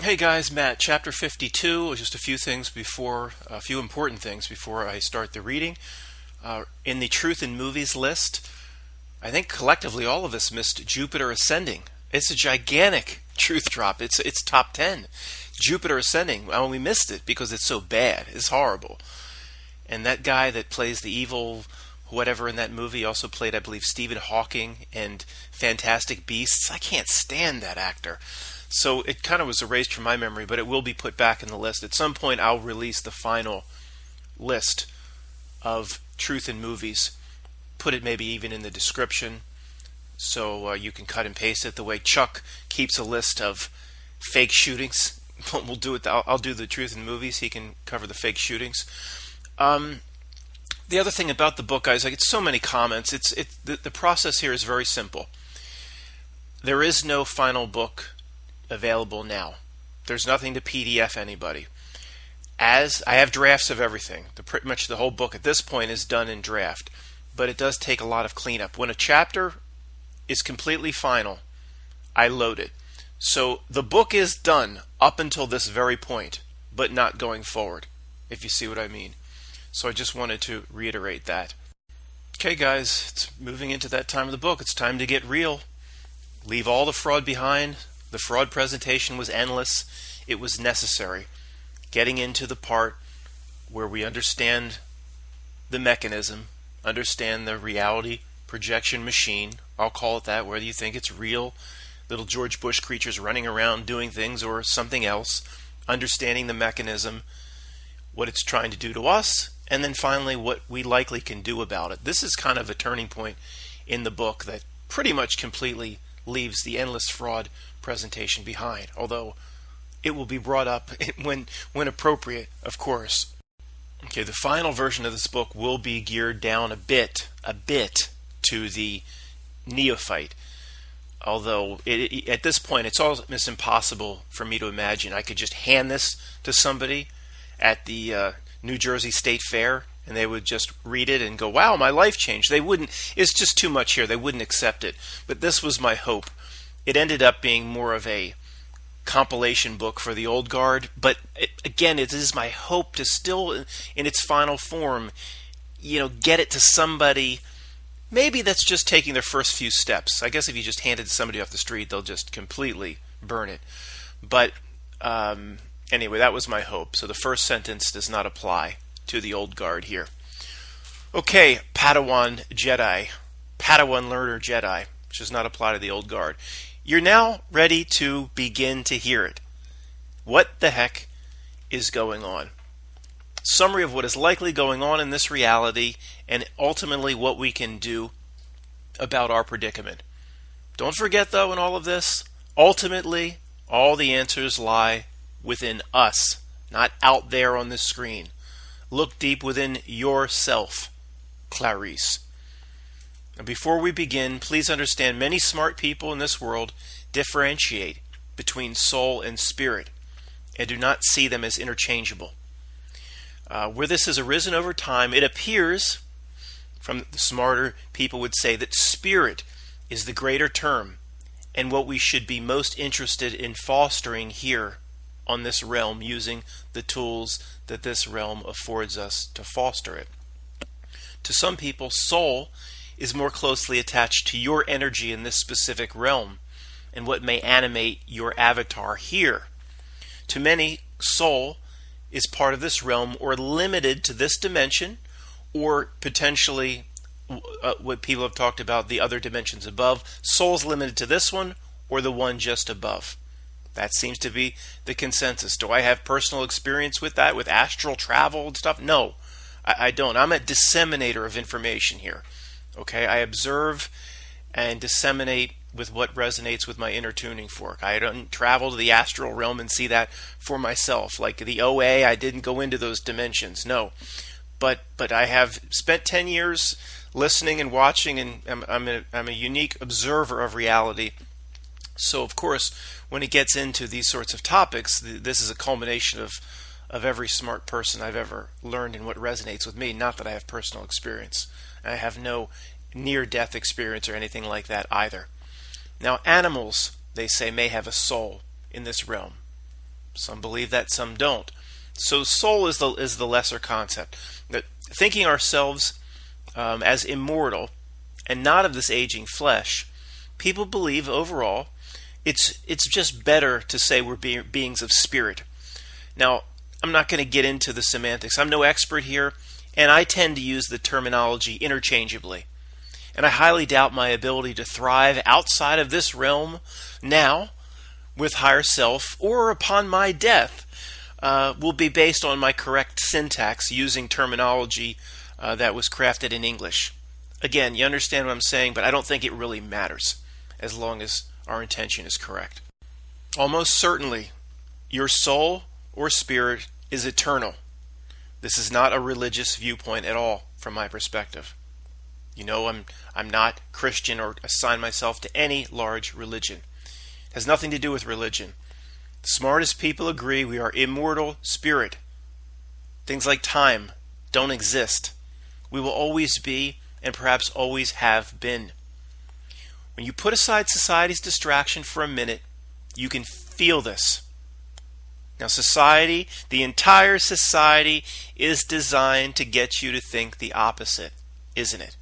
Hey guys, Matt, chapter 52. Just a few important things before I start the reading. In the Truth in Movies list, I think collectively all of us missed Jupiter Ascending. It's a gigantic truth drop. It's top 10. Jupiter Ascending. Well, we missed it because it's so bad. It's horrible. And that guy that plays the evil whatever in that movie also played, I believe, Stephen Hawking and Fantastic Beasts. I can't stand that actor. So it kind of was erased from my memory, but it will be put back in the list. At some point, I'll release the final list of Truth in Movies. Put it maybe even in the description so you can cut and paste it the way Chuck keeps a list of fake shootings. We'll do it. I'll do the Truth in Movies. He can cover the fake shootings. The other thing about the book, guys, I get so many comments. The process here is very simple. There is no final book available now. There's nothing to PDF anybody. As I have drafts of everything, pretty much the whole book at this point is done in draft, but it does take a lot of cleanup. When a chapter is completely final, I load it. So the book is done up until this very point, but not going forward, if you see what I mean. So I just wanted to reiterate that. Okay, guys, it's moving into that time of the book. It's time to get real. Leave all the fraud behind. The fraud presentation was endless. It was necessary. Getting into the part where we understand the mechanism, understand the reality projection machine, I'll call it that, whether you think it's real, little George Bush creatures running around doing things or something else, understanding the mechanism, what it's trying to do to us, and then finally what we likely can do about it. This is kind of a turning point in the book that pretty much completely leaves the endless fraud presentation behind, although it will be brought up when appropriate, of course. Okay, the final version of this book will be geared down a bit to the neophyte, although at this point it's almost impossible for me to imagine I could just hand this to somebody at the New Jersey State Fair and they would just read it and go, wow, my life changed. They wouldn't. It's just too much here. They wouldn't accept it. But this was my hope. It ended up being more of a compilation book for the old guard. But again, it is my hope to still, in its final form, get it to somebody. Maybe that's just taking their first few steps. I guess if you just hand it to somebody off the street, they'll just completely burn it. But anyway, that was my hope. So the first sentence does not apply to the old guard here. Okay, Padawan Jedi. Padawan learner Jedi, which does not apply to the old guard. You're now ready to begin to hear it. What the heck is going on? Summary of what is likely going on in this reality and ultimately what we can do about our predicament. Don't forget, though, in all of this, ultimately, all the answers lie within us, not out there on the screen. Look deep within yourself, Clarice. Now, before we begin, please understand many smart people in this world differentiate between soul and spirit and do not see them as interchangeable. Where this has arisen over time, it appears, from the smarter people would say, that spirit is the greater term and what we should be most interested in fostering here on this realm, using the tools that this realm affords us to foster it. To some people, soul is more closely attached to your energy in this specific realm and what may animate your avatar here. To many, soul is part of this realm or limited to this dimension, or potentially what people have talked about, the other dimensions above. Soul's limited to this one or the one just above. That seems to be the consensus. Do I have personal experience with that, with astral travel and stuff? No, I don't. I'm a disseminator of information here. Okay, I observe and disseminate with what resonates with my inner tuning fork. I don't travel to the astral realm and see that for myself. Like the OA, I didn't go into those dimensions. No, but I have spent 10 years listening and watching, and I'm a unique observer of reality. So, of course, when it gets into these sorts of topics, this is a culmination of every smart person I've ever learned and what resonates with me. Not that I have personal experience. I have no near-death experience or anything like that either. Now, animals, they say, may have a soul in this realm. Some believe that, some don't. So soul is the lesser concept. That thinking ourselves as immortal and not of this aging flesh, people believe overall it's just better to say we're beings of spirit. Now, I'm not going to get into the semantics. I'm no expert here, and I tend to use the terminology interchangeably. And I highly doubt my ability to thrive outside of this realm now with higher self or upon my death will be based on my correct syntax using terminology that was crafted in English. Again, you understand what I'm saying, but I don't think it really matters as long as our intention is correct. Almost certainly, your soul or spirit is eternal. This is not a religious viewpoint at all from my perspective. You know, I'm not Christian or assign myself to any large religion. It has nothing to do with religion. The smartest people agree we are immortal spirit. Things like time don't exist. We will always be and perhaps always have been. When you put aside society's distraction for a minute, you can feel this. Now society, the entire society, is designed to get you to think the opposite, isn't it?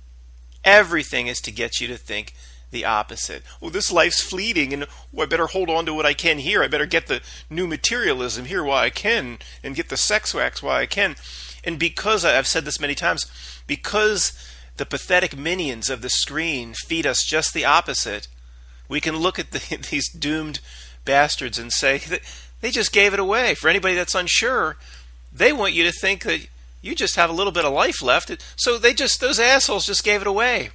Everything is to get you to think the opposite. Oh, this life's fleeting, and I better hold on to what I can here. I better get the new materialism here while I can, and get the sex wax while I can. And because, I've said this many times, because the pathetic minions of the screen feed us just the opposite, we can look at these doomed bastards and say that they just gave it away. For anybody that's unsure, they want you to think that you just have a little bit of life left. So those assholes just gave it away.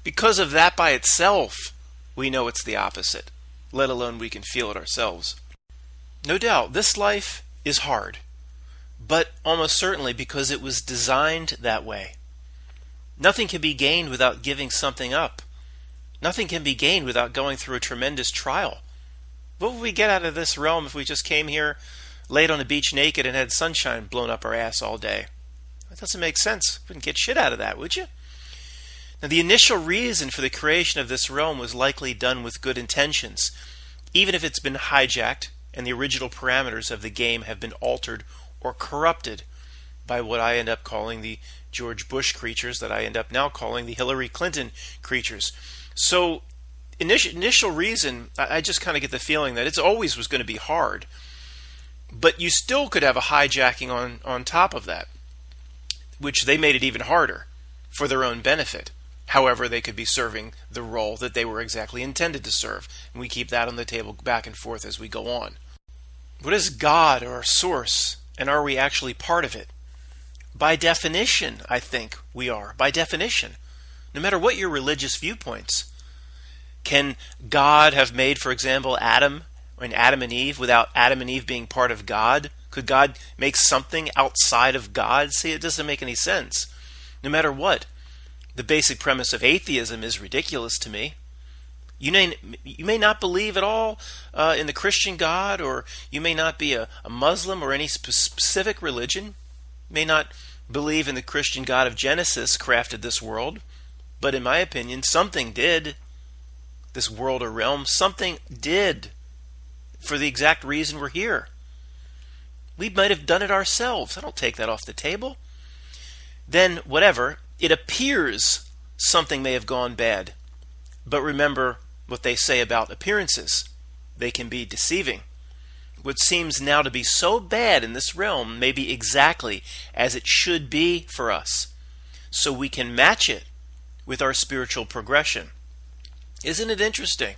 Because of that by itself, we know it's the opposite, let alone we can feel it ourselves. No doubt, this life is hard, but almost certainly because it was designed that way. Nothing can be gained without giving something up. Nothing can be gained without going through a tremendous trial. What would we get out of this realm if we just came here, laid on a beach naked, and had sunshine blown up our ass all day? That doesn't make sense. Wouldn't get shit out of that, would you? Now, the initial reason for the creation of this realm was likely done with good intentions, even if it's been hijacked and the original parameters of the game have been altered or corrupted by what I end up calling the George Bush creatures, that I end up now calling the Hillary Clinton creatures. So, initial reason, I just kind of get the feeling that it always was going to be hard, but you still could have a hijacking on top of that, which they made it even harder for their own benefit. However, they could be serving the role that they were exactly intended to serve. And we keep that on the table back and forth as we go on. What is God or source, and are we actually part of it? By definition, I think we are. By definition. No matter what your religious viewpoints. Can God have made, for example, Adam and Eve without Adam and Eve being part of God? Could God make something outside of God? See, it doesn't make any sense. No matter what. The basic premise of atheism is ridiculous to me. You may not believe at all in the Christian God, or you may not be a Muslim or any specific religion. You may not believe in the Christian God of Genesis crafted this world, but in my opinion, something did. This world or realm, something did for the exact reason we're here. We might have done it ourselves. I don't take that off the table. Then, whatever, it appears something may have gone bad. But remember what they say about appearances. They can be deceiving. What seems now to be so bad in this realm may be exactly as it should be for us, so we can match it with our spiritual progression. Isn't it interesting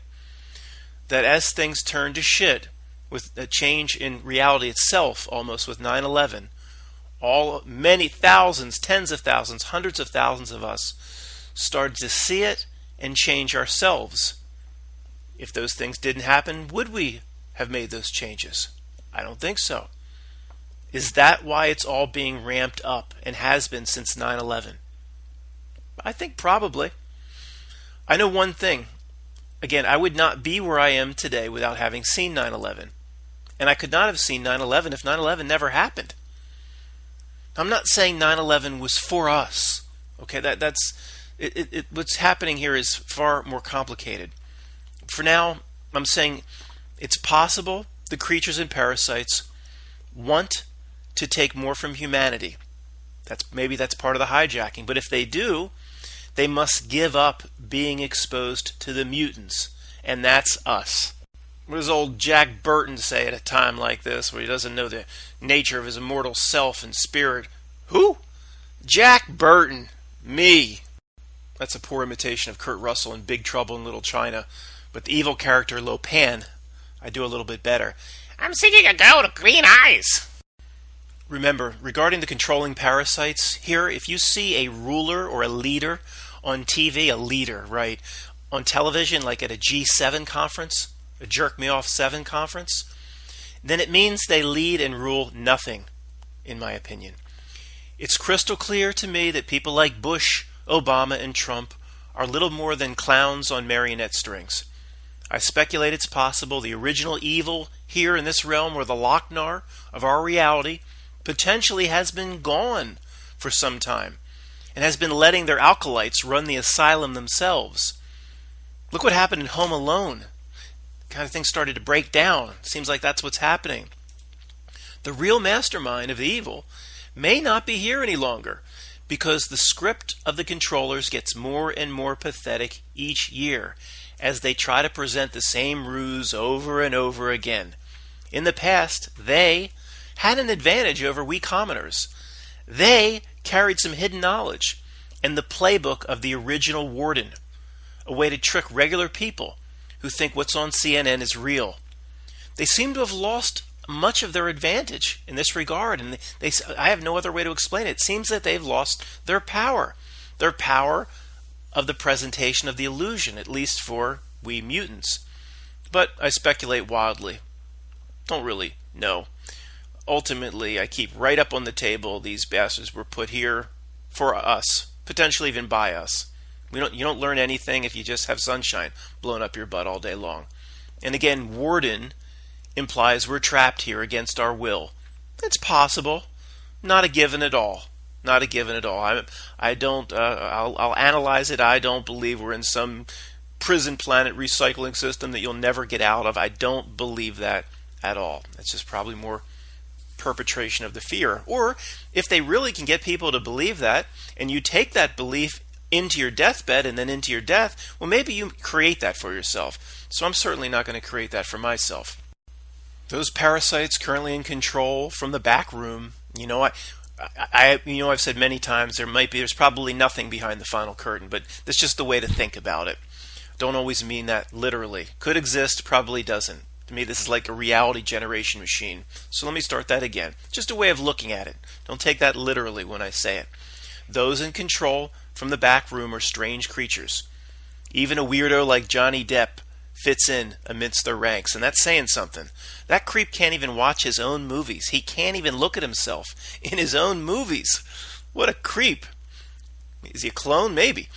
that as things turn to shit, with a change in reality itself, almost with 9/11, many thousands, tens of thousands, hundreds of thousands of us started to see it and change ourselves. If those things didn't happen, would we have made those changes? I don't think so. Is that why it's all being ramped up and has been since 9/11? I think probably. I know one thing. Again, I would not be where I am today without having seen 9/11. And I could not have seen 9/11 if 9/11 never happened. I'm not saying 9/11 was for us. Okay, that's what's happening here is far more complicated. For now, I'm saying it's possible the creatures and parasites want to take more from humanity. Maybe that's part of the hijacking. But if they do, they must give up being exposed to the mutants. And that's us. What does old Jack Burton say at a time like this, where he doesn't know the nature of his immortal self and spirit? Who? Jack Burton. Me. That's a poor imitation of Kurt Russell in Big Trouble in Little China. But the evil character Lo Pan, I do a little bit better. I'm seeking a girl with green eyes. Remember, regarding the controlling parasites, here, if you see a ruler or a leader on TV, a leader, right, on television, like at a G7 conference, a Jerk Me Off 7 conference, then it means they lead and rule nothing, in my opinion. It's crystal clear to me that people like Bush, Obama, and Trump are little more than clowns on marionette strings. I speculate it's possible the original evil here in this realm, or the Lochnar of our reality, potentially has been gone for some time and has been letting their acolytes run the asylum themselves. Look what happened in Home Alone. Kind of thing started to break down. Seems like that's what's happening. The real mastermind of the evil may not be here any longer, because the script of the controllers gets more and more pathetic each year as they try to present the same ruse over and over again. In the past, they had an advantage over we commoners. They carried some hidden knowledge and the playbook of the original Warden, a way to trick regular people who think what's on CNN is real. They seem to have lost much of their advantage in this regard, and I have no other way to explain it. It seems that they've lost their power of the presentation of the illusion, at least for we mutants. But I speculate wildly. Don't really know. Ultimately, I keep right up on the table these bastards were put here for us, potentially even by us. You don't learn anything if you just have sunshine blown up your butt all day long. And again, Warden implies we're trapped here against our will. It's possible. Not a given at all. Not a given at all. I'll analyze it. I don't believe we're in some prison planet recycling system that you'll never get out of. I don't believe that at all. It's just probably more perpetration of the fear. Or if they really can get people to believe that, and you take that belief into your deathbed and then into your death, well, maybe you create that for yourself. So I'm certainly not going to create that for myself. Those parasites currently in control from the back room, I've said many times there's probably nothing behind the final curtain, but that's just the way to think about it. Don't always mean that literally. Could exist, probably doesn't. To me, this is like a reality generation machine. So let me start that again. Just a way of looking at it. Don't take that literally when I say it. Those in control from the back room are strange creatures. Even a weirdo like Johnny Depp fits in amidst their ranks, and that's saying something. That creep can't even watch his own movies. He can't even look at himself in his own movies. What a creep. Is he a clone? Maybe.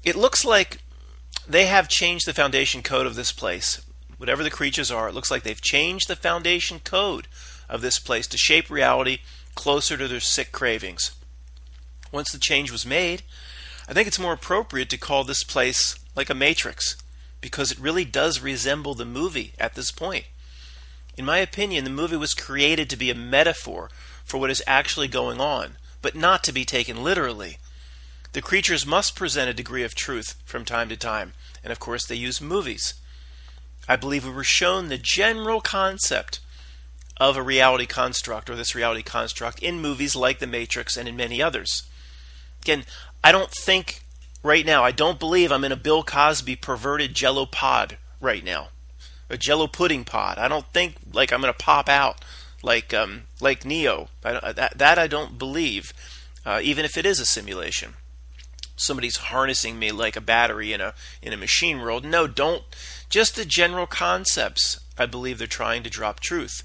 It looks like they have changed the foundation code of this place. Whatever the creatures are, it looks like they've changed the foundation code of this place to shape reality closer to their sick cravings. Once the change was made, I think it's more appropriate to call this place like a matrix, because it really does resemble the movie at this point. In my opinion, the movie was created to be a metaphor for what is actually going on, but not to be taken literally. The creatures must present a degree of truth from time to time, and of course they use movies. I believe we were shown the general concept of a reality construct, or this reality construct, in movies like The Matrix and in many others. Again, I don't believe I'm in a Bill Cosby perverted Jello pod right now, a Jello pudding pod. I don't think like I'm going to pop out like Neo. That I don't believe, even if it is a simulation. Somebody's harnessing me like a battery in a machine world. No, don't. Just the general concepts. I believe they're trying to drop truth.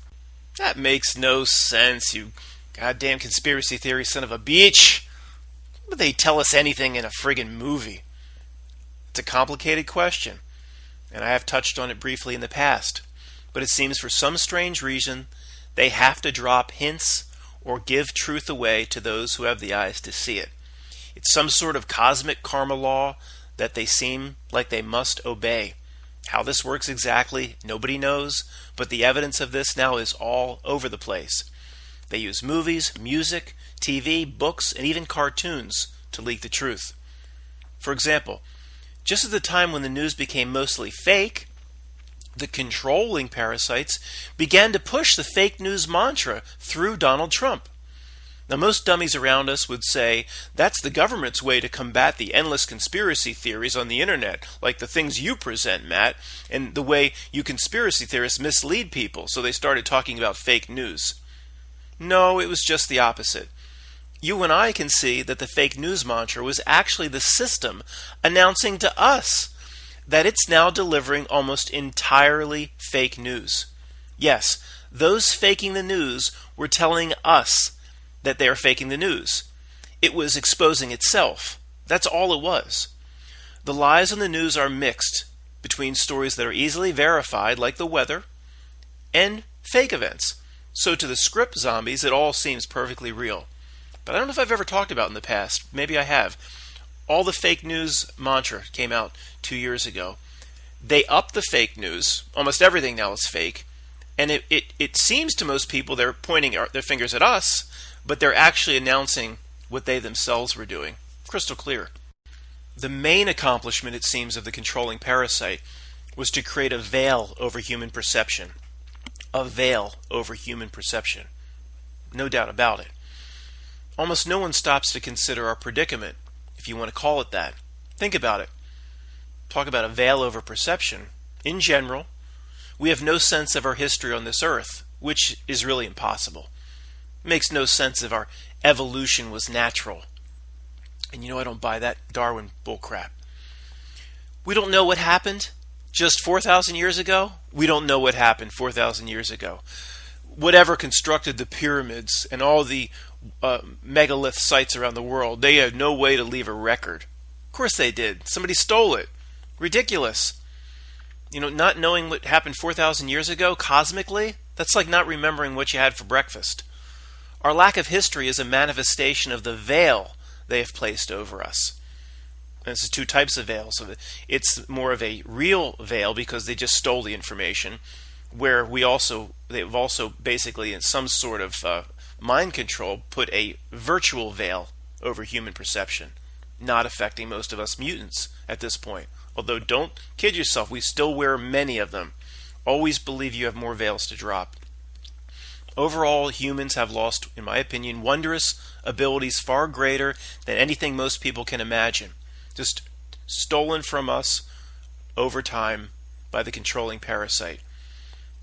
That makes no sense, you goddamn conspiracy theory son of a bitch. Would they tell us anything in a friggin' movie? It's a complicated question, and I have touched on it briefly in the past. But it seems for some strange reason, they have to drop hints or give truth away to those who have the eyes to see it. It's some sort of cosmic karma law that they seem like they must obey. How this works exactly, nobody knows, but the evidence of this now is all over the place. They use movies, music, TV, books, and even cartoons to leak the truth. For example, just at the time when the news became mostly fake, the controlling parasites began to push the fake news mantra through Donald Trump. Now, most dummies around us would say that's the government's way to combat the endless conspiracy theories on the internet, like the things you present, Matt, and the way you conspiracy theorists mislead people, so they started talking about fake news. No, it was just the opposite. You and I can see that the fake news mantra was actually the system announcing to us that it's now delivering almost entirely fake news. Yes, those faking the news were telling us that they are faking the news. It was exposing itself. That's all it was. The lies on the news are mixed between stories that are easily verified, like the weather, and fake events. So to the script zombies, it all seems perfectly real. But I don't know if I've ever talked about in the past. Maybe I have. All the fake news mantra came out 2 years ago. They upped the fake news. Almost everything now is fake. And it seems to most people they're pointing their fingers at us, but they're actually announcing what they themselves were doing. Crystal clear. The main accomplishment, it seems, of the controlling parasite was to create a veil over human perception. A veil over human perception. No doubt about it. Almost no one stops to consider our predicament, if you want to call it that. Think about it. Talk about a veil over perception. In general, we have no sense of our history on this earth, which is really impossible. It makes no sense if our evolution was natural. And I don't buy that Darwin bullcrap. We don't know what happened just 4,000 years ago. We don't know what happened 4,000 years ago. Whatever constructed the pyramids and all the megalith sites around the world, they had no way to leave a record. Of course they did. Somebody stole it. Ridiculous. Not knowing what happened 4,000 years ago cosmically, that's like not remembering what you had for breakfast. Our lack of history is a manifestation of the veil they have placed over us. And it's two types of veils. It's more of a real veil because they just stole the information, where they've also basically in some sort of mind control put a virtual veil over human perception, not affecting most of us mutants at this point. Although don't kid yourself, we still wear many of them. Always believe you have more veils to drop. Overall, humans have lost, in my opinion, wondrous abilities far greater than anything most people can imagine. Just stolen from us over time by the controlling parasite.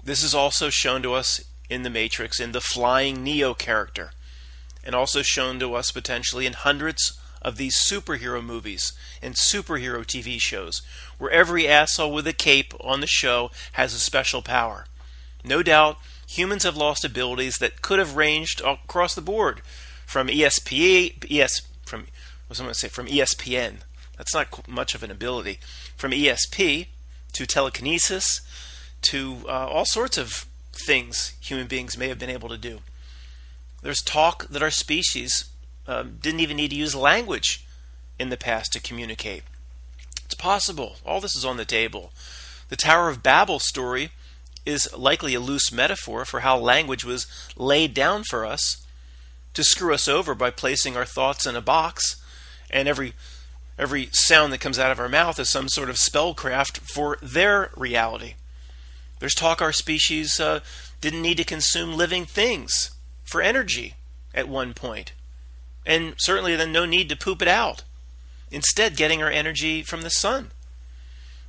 This is also shown to us in the Matrix in the flying Neo character, and also shown to us potentially in hundreds of these superhero movies and superhero TV shows, where every asshole with a cape on the show has a special power. No doubt, humans have lost abilities that could have ranged across the board, from ESPN. That's not much of an ability. From ESP to telekinesis to all sorts of things human beings may have been able to do. There's talk that our species didn't even need to use language in the past to communicate. It's possible. All this is on the table. The Tower of Babel story is likely a loose metaphor for how language was laid down for us to screw us over by placing our thoughts in a box, and every sound that comes out of our mouth is some sort of spellcraft for their reality. There's talk our species didn't need to consume living things for energy at one point, and certainly then no need to poop it out. Instead, getting our energy from the sun.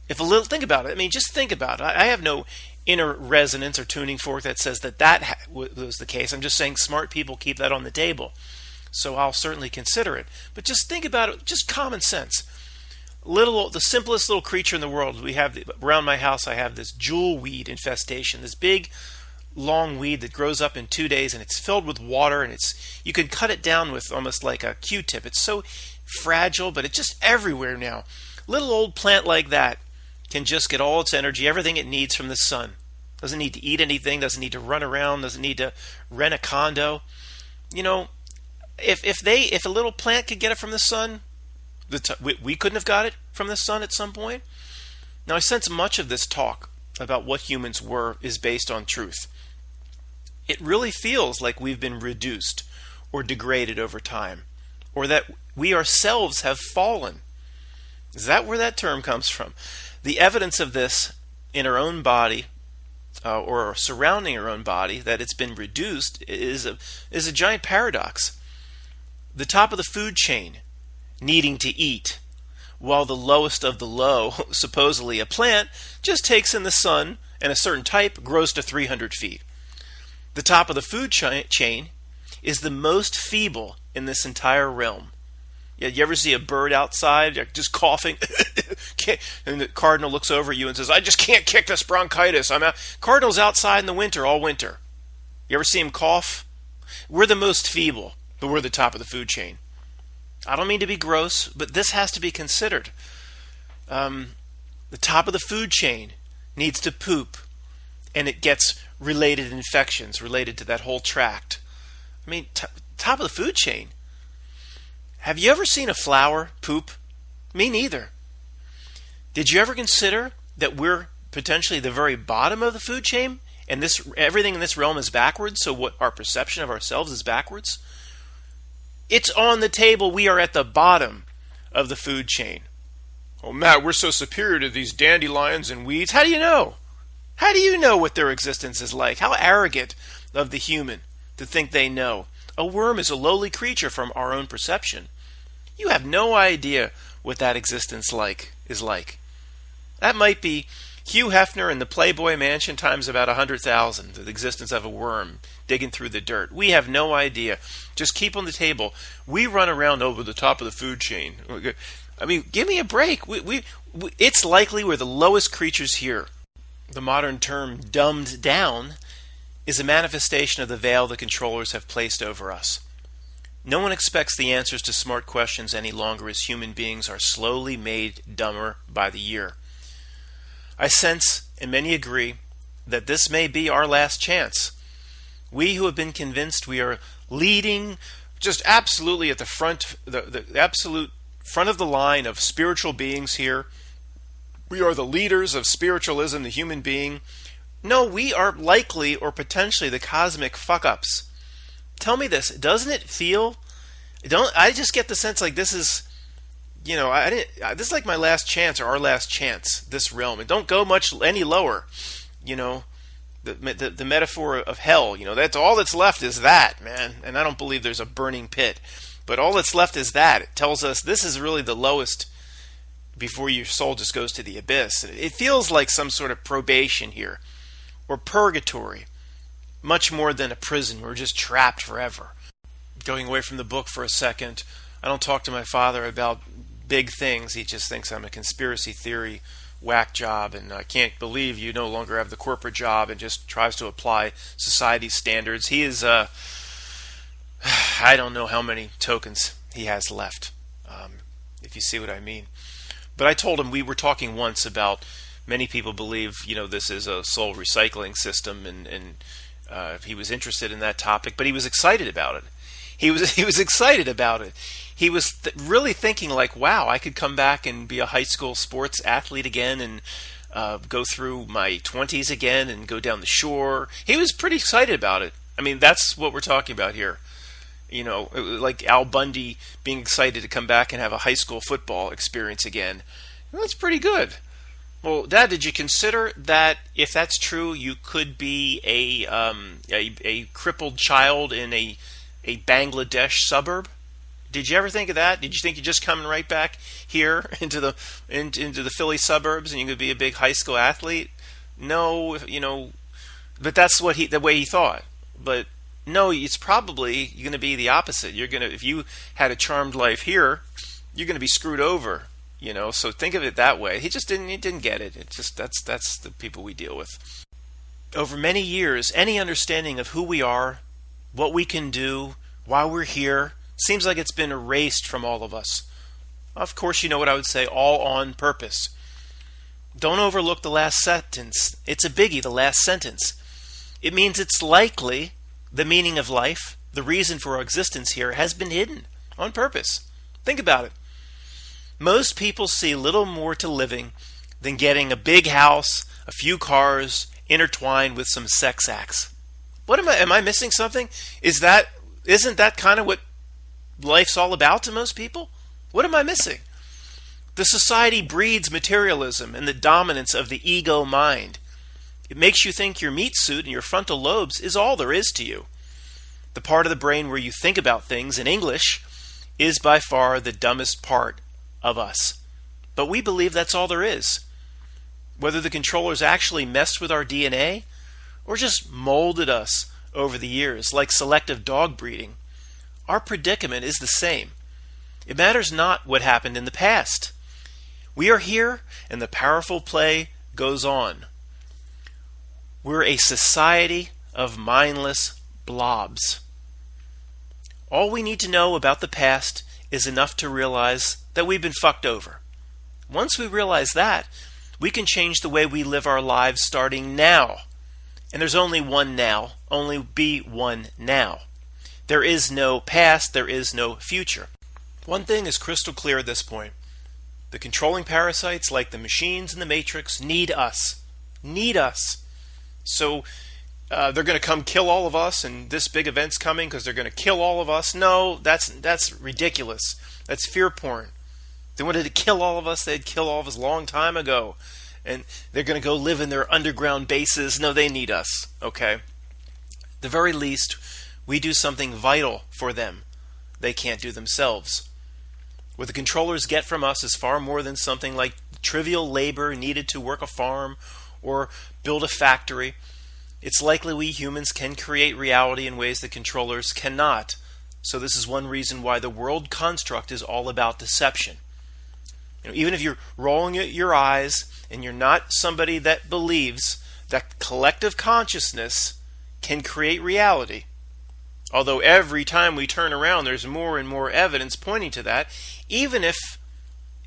Think about it. Just think about it. I have no inner resonance or tuning fork that says that was the case. I'm just saying smart people keep that on the table. So I'll certainly consider it. But just think about it, just common sense. The simplest little creature in the world. Around my house, I have this jewel weed infestation, this big, long weed that grows up in 2 days, and it's filled with water, and you can cut it down with almost like a Q-tip. It's so fragile, but it's just everywhere now. Little old plant like that can just get all its energy, everything it needs from the sun. Doesn't need to eat anything, doesn't need to run around, doesn't need to rent a condo. If a little plant could get it from the sun, we couldn't have got it from the sun at some point. Now, I sense much of this talk about what humans were is based on truth. It really feels like we've been reduced or degraded over time, or that we ourselves have fallen. Is that where that term comes from? The evidence of this in our own body or surrounding our own body, that it's been reduced, is a giant paradox. The top of the food chain needing to eat, while the lowest of the low, supposedly a plant, just takes in the sun and a certain type grows to 300 feet. The top of the food chain is the most feeble in this entire realm. Yeah, you ever see a bird outside just coughing? And the cardinal looks over at you and says, I just can't kick this bronchitis. I'm out. Cardinal's outside in the winter, all winter. You ever see him cough? We're the most feeble, but we're the top of the food chain. I don't mean to be gross, but this has to be considered. The top of the food chain needs to poop, and it gets related infections related to that whole tract. I mean, top of the food chain. Have you ever seen a flower poop? Me neither. Did you ever consider that we're potentially the very bottom of the food chain, and everything in this realm is backwards, so what our perception of ourselves is backwards? It's on the table. We are at the bottom of the food chain. Oh, Matt, we're so superior to these dandelions and weeds. How do you know? How do you know what their existence is like? How arrogant of the human to think they know. A worm is a lowly creature from our own perception. You have no idea what that existence is like. That might be Hugh Hefner in the Playboy Mansion times about 100,000, the existence of a worm digging through the dirt. We have no idea. Just keep on the table. We run around over the top of the food chain. I mean, give me a break. It's likely we're the lowest creatures here. The modern term dumbed down is a manifestation of the veil the controllers have placed over us. No one expects the answers to smart questions any longer, as human beings are slowly made dumber by the year. I sense, and many agree, that this may be our last chance. We who have been convinced we are leading just absolutely at the front, the absolute front of the line of spiritual beings here. We are the leaders of spiritualism, the human being. No, we are likely or potentially the cosmic fuck-ups. Tell me this, doesn't it feel? I just get the sense like this is, this is like my last chance or our last chance. This realm, it don't go much any lower. The metaphor of hell. That's all that's left is that, man. And I don't believe there's a burning pit, but all that's left is that. It tells us this is really the lowest before your soul just goes to the abyss. It feels like some sort of probation here, or purgatory. Much more than a prison. We're just trapped forever. Going away from the book for a second, I don't talk to my father about big things. He just thinks I'm a conspiracy theory whack job, and I can't believe you no longer have the corporate job, and just tries to apply society's standards. He is, I don't know how many tokens he has left, if you see what I mean. But I told him, we were talking once about many people believe, this is a soul recycling system, and he was interested in that topic, but he was excited about it. He was excited about it. He was really thinking like, wow, I could come back and be a high school sports athlete again and go through my 20s again and go down the shore. He was pretty excited about it. I mean, that's what we're talking about here. Like Al Bundy being excited to come back and have a high school football experience again. Well, that's pretty good. Well, Dad, did you consider that if that's true, you could be a crippled child in a Bangladesh suburb? Did you ever think of that? Did you think you're just coming right back here into the Philly suburbs and you could be a big high school athlete? No, but that's the way he thought. But no, it's probably going to be the opposite. If you had a charmed life here, you're going to be screwed over. So think of it that way. He didn't get it. It's just that's the people we deal with. Over many years, any understanding of who we are, what we can do, why we're here, seems like it's been erased from all of us. Of course, you know what I would say, all on purpose. Don't overlook the last sentence. It's a biggie, the last sentence. It means it's likely the meaning of life, the reason for our existence here, has been hidden on purpose. Think about it. Most people see little more to living than getting a big house, a few cars, intertwined with some sex acts. What am I missing something? Isn't that kind of what life's all about to most people? What am I missing? The society breeds materialism and the dominance of the ego mind. It makes you think your meat suit and your frontal lobes is all there is to you. The part of the brain where you think about things in English is by far the dumbest part of us. But we believe that's all there is. Whether the controllers actually messed with our DNA or just molded us over the years like selective dog breeding, our predicament is the same. It matters not what happened in the past. We are here and the powerful play goes on. We're a society of mindless blobs. All we need to know about the past is enough to realize that we've been fucked over. Once we realize that, we can change the way we live our lives starting now. And there's only one now, only be one now. There is no past, there is no future. One thing is crystal clear at this point. The controlling parasites, like the machines in the Matrix, need us. Need us. So they're going to come kill all of us, and this big event's coming because they're going to kill all of us. No, that's ridiculous. That's fear porn. If they wanted to kill all of us, they'd kill all of us a long time ago. And they're going to go live in their underground bases. No, they need us. Okay? At the very least, we do something vital for them they can't do themselves. What the controllers get from us is far more than something like trivial labor needed to work a farm or build a factory. It's likely we humans can create reality in ways the controllers cannot. So this is one reason why the world construct is all about deception. Even if you're rolling your eyes and you're not somebody that believes that collective consciousness can create reality, although every time we turn around there's more and more evidence pointing to that, even if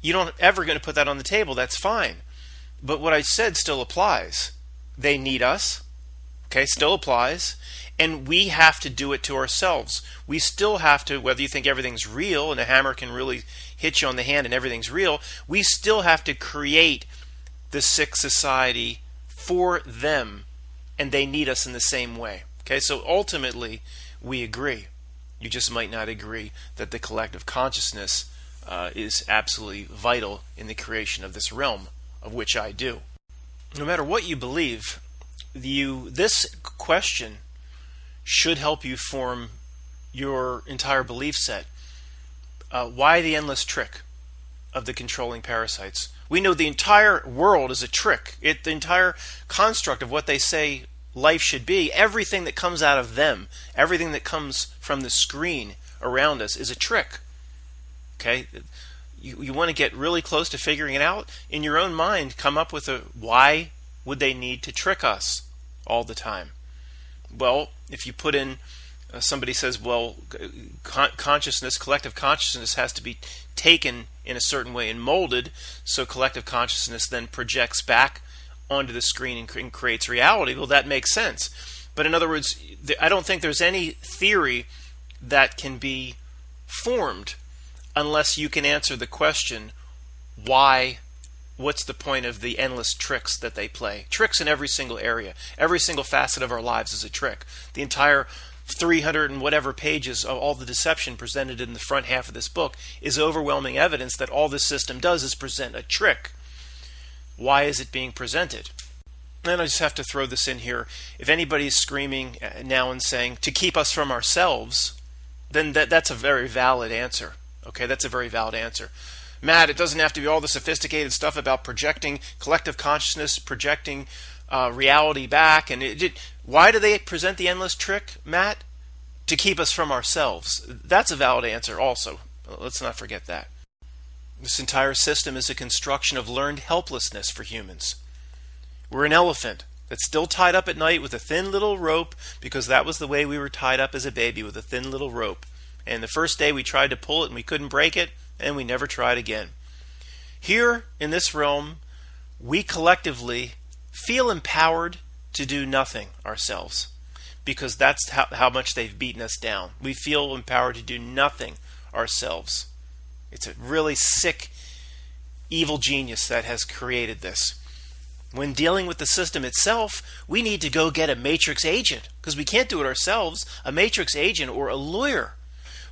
you don't ever going to put that on the table, that's fine. But what I said still applies. They need us. Okay, still applies. And we have to do it to ourselves. We still have to, whether you think everything's real and a hammer can really hit you on the hand and everything's real, we still have to create the sick society for them. And they need us in the same way. Okay, so ultimately, we agree. You just might not agree that the collective consciousness is absolutely vital in the creation of this realm, of which I do. No matter what you believe, this question should help you form your entire belief set. Why the endless trick of the controlling parasites? We know the entire world is a trick. The entire construct of what they say life should be, everything that comes out of them, everything that comes from the screen around us is a trick. Okay? You want to get really close to figuring it out? In your own mind, come up with why would they need to trick us all the time? Well, if you put in, somebody says, well, consciousness, collective consciousness has to be taken in a certain way and molded, so collective consciousness then projects back onto the screen and creates reality. Well, that makes sense. But in other words, I don't think there's any theory that can be formed unless you can answer the question, why? What's the point of the endless tricks that they play? Tricks in every single area. Every single facet of our lives is a trick. The entire 300 and whatever pages of all the deception presented in the front half of this book is overwhelming evidence that all this system does is present a trick. Why is it being presented? And I just have to throw this in here. If anybody's screaming now and saying, to keep us from ourselves, then that's a very valid answer. Okay, that's a very valid answer. Matt, it doesn't have to be all the sophisticated stuff about projecting collective consciousness, projecting reality back. And why do they present the endless trick, Matt? To keep us from ourselves. That's a valid answer also. Let's not forget that. This entire system is a construction of learned helplessness for humans. We're an elephant that's still tied up at night with a thin little rope because that was the way we were tied up as a baby, with a thin little rope. And the first day we tried to pull it and we couldn't break it, and we never tried again. Here in this realm, we collectively feel empowered to do nothing ourselves because that's how much they've beaten us down. We feel empowered to do nothing ourselves. It's a really sick evil genius that has created this. When dealing with the system itself, we need to go get a matrix agent, because we can't do it ourselves, a matrix agent or a lawyer,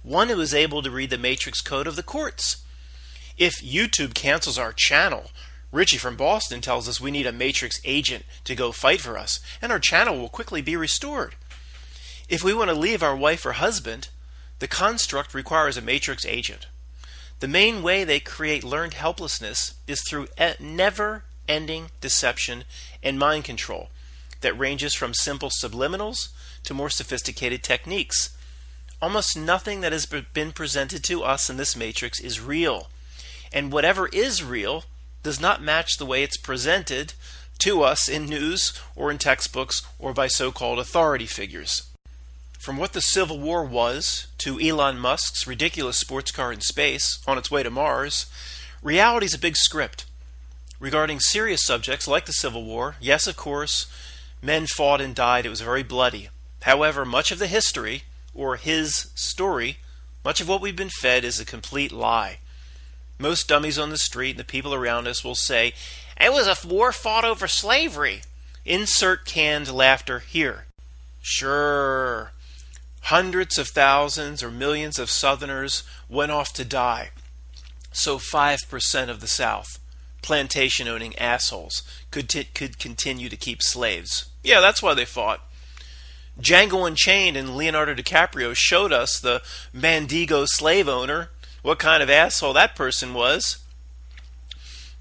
one who is able to read the matrix code of the courts. If YouTube cancels our channel, Richie from Boston tells us we need a matrix agent to go fight for us, and our channel will quickly be restored. If we want to leave our wife or husband, the construct requires a matrix agent. The main way they create learned helplessness is through never-ending deception and mind control that ranges from simple subliminals to more sophisticated techniques. Almost nothing that has been presented to us in this matrix is real, and whatever is real does not match the way it's presented to us in news or in textbooks or by so-called authority figures. From what the Civil War was to Elon Musk's ridiculous sports car in space on its way to Mars, reality is a big script. Regarding serious subjects like the Civil War, yes, of course, men fought and died. It was very bloody. However, much of the history, or his story, much of what we've been fed is a complete lie. Most dummies on the street and the people around us will say, "It was a war fought over slavery." Insert canned laughter here. Sure, hundreds of thousands or millions of Southerners went off to die. So 5% of the South, plantation-owning assholes, could continue to keep slaves. Yeah, that's why they fought. Django Unchained and Leonardo DiCaprio showed us the Mandingo slave owner, what kind of asshole that person was.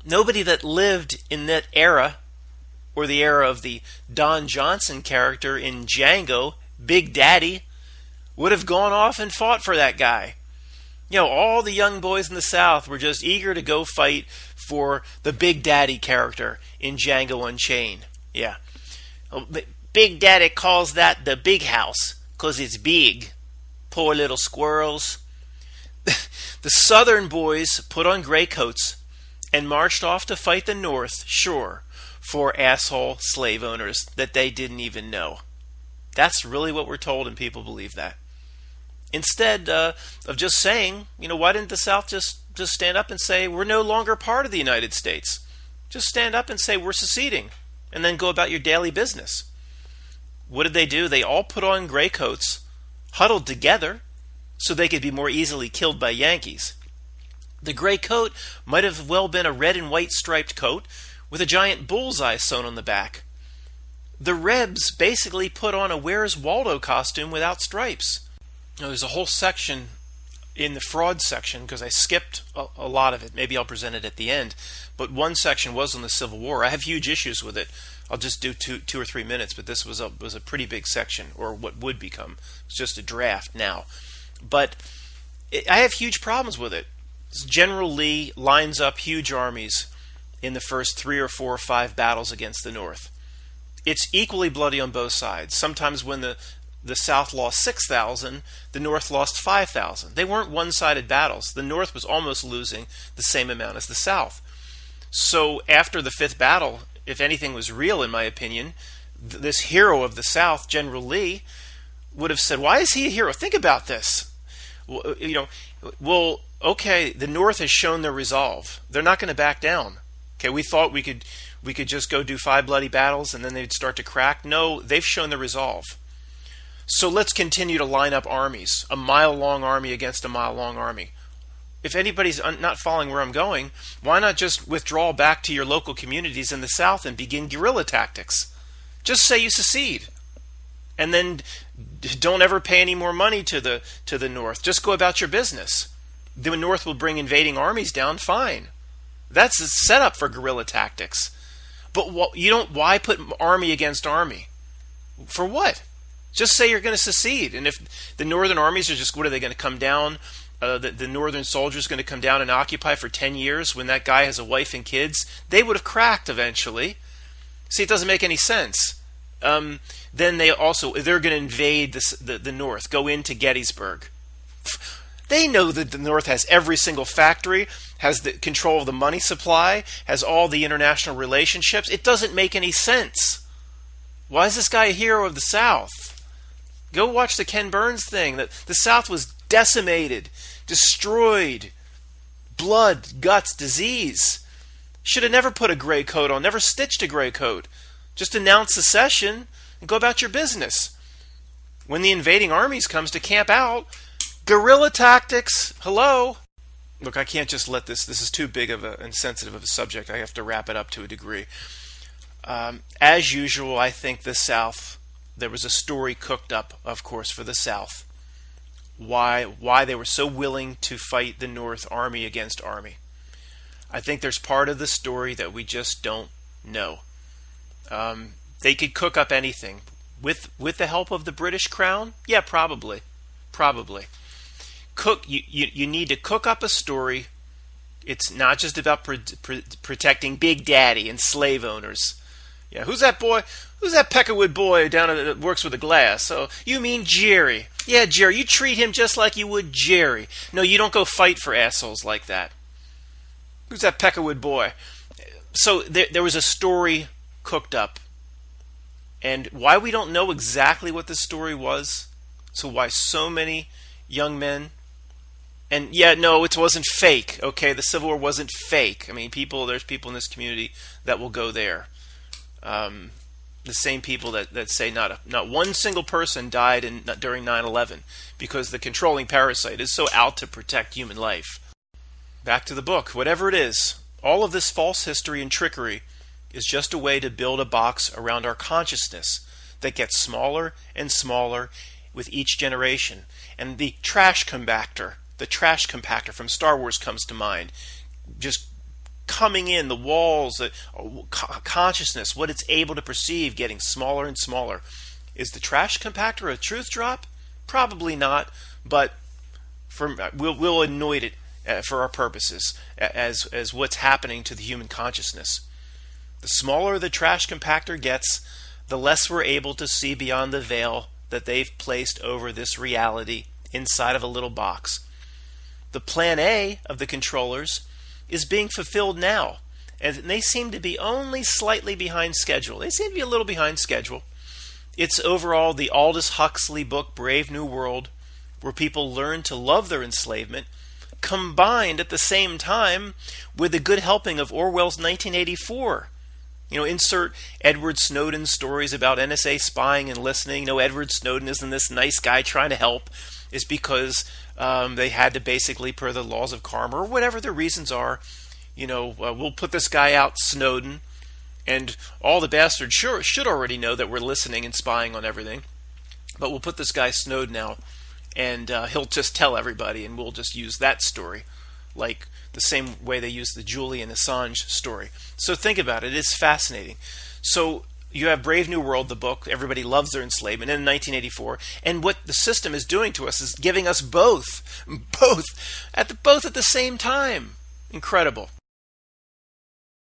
Nobody that lived in that era, or the era of the Don Johnson character in Django, Big Daddy, would have gone off and fought for that guy. You know, all the young boys in the South were just eager to go fight for the Big Daddy character in Django Unchained. Yeah. Big Daddy calls that the big house, 'cause it's big. Poor little squirrels. The Southern boys put on gray coats and marched off to fight the North, sure, for asshole slave owners that they didn't even know. That's really what we're told, and people believe that. Instead of just saying, why didn't the South just stand up and say, we're no longer part of the United States? Just stand up and say, we're seceding, and then go about your daily business. What did they do? They all put on gray coats, huddled together, so they could be more easily killed by Yankees. The gray coat might have well been a red and white striped coat with a giant bullseye sewn on the back. The Rebs basically put on a Where's Waldo costume without stripes. There's a whole section in the fraud section, because I skipped a lot of it. Maybe I'll present it at the end. But one section was on the Civil War. I have huge issues with it. I'll just do two or 3 minutes, but this was a pretty big section, or what would become. It's just a draft now. But I have huge problems with it. General Lee lines up huge armies in the first 3 or 4 or 5 battles against the North. It's equally bloody on both sides. Sometimes when the South lost 6,000, the North lost 5,000. They weren't one-sided battles. The North was almost losing the same amount as the South. So after the 5th battle, if anything was real, in my opinion, this hero of the South, General Lee, would have said, why is he a hero? Think about this. Well, okay, the North has shown their resolve. They're not going to back down. Okay, we thought we could just go do 5 bloody battles and then they'd start to crack. No, they've shown their resolve. So let's continue to line up armies, a mile-long army against a mile-long army. If anybody's not following where I'm going, why not just withdraw back to your local communities in the South and begin guerrilla tactics? Just say you secede, and then don't ever pay any more money to the North. Just go about your business. The North will bring invading armies down, fine. That's a setup for guerrilla tactics. But why put army against army? For what? Just say you're going to secede. And if the northern armies are just, what are they going to come down? The northern soldiers going to come down and occupy for 10 years when that guy has a wife and kids? They would have cracked eventually. See, it doesn't make any sense. Then they're going to invade the North, go into Gettysburg. They know that the North has every single factory, has the control of the money supply, has all the international relationships. It doesn't make any sense. Why is this guy a hero of the South? Go watch the Ken Burns thing. The South was decimated, destroyed, blood, guts, disease. Should have never put a gray coat on, never stitched a gray coat. Just announce the session and go about your business. When the invading armies comes to camp out, guerrilla tactics, hello. Look, I can't just let this is too big of and sensitive of a subject. I have to wrap it up to a degree. As usual, I think the South, there was a story cooked up, of course, for the South. Why they were so willing to fight the North army against army. I think there's part of the story that we just don't know. They could cook up anything. With the help of the British Crown? Yeah, probably. You need to cook up a story. It's not just about protecting Big Daddy and slave owners. Yeah, who's that boy? Who's that Peckerwood boy down that works with the glass? Oh, you mean Jerry? Yeah, Jerry. You treat him just like you would Jerry. No, you don't go fight for assholes like that. Who's that Peckerwood boy? So there was a story cooked up. And why we don't know exactly what the story was, so why so many young men, and yeah, no, it wasn't fake, okay? The Civil War wasn't fake. I mean, there's people in this community that will go there. The same people that say not one single person died during 9/11 because the controlling parasite is so out to protect human life. Back to the book. Whatever it is, all of this false history and trickery is just a way to build a box around our consciousness that gets smaller and smaller with each generation. And the trash compactor from Star Wars comes to mind. Just coming in, the walls, the consciousness, what it's able to perceive getting smaller and smaller. Is the trash compactor a truth drop? Probably not, but we'll anoint it for our purposes as what's happening to the human consciousness. The smaller the trash compactor gets, the less we're able to see beyond the veil that they've placed over this reality inside of a little box. The plan A of the controllers is being fulfilled now, and they seem to be only slightly behind schedule. They seem to be a little behind schedule. It's overall the Aldous Huxley book, Brave New World, where people learn to love their enslavement, combined at the same time with a good helping of Orwell's 1984. Insert Edward Snowden's stories about NSA spying and listening. No, Edward Snowden isn't this nice guy trying to help. It's because they had to basically, per the laws of karma, or whatever the reasons are, we'll put this guy out, Snowden, and all the bastards should already know that we're listening and spying on everything. But we'll put this guy Snowden out, and he'll just tell everybody, and we'll just use that story, like the same way they use the Julian Assange story. So think about it. It's fascinating. So you have Brave New World, the book. Everybody loves their enslavement in 1984. And what the system is doing to us is giving us both at the same time. Incredible.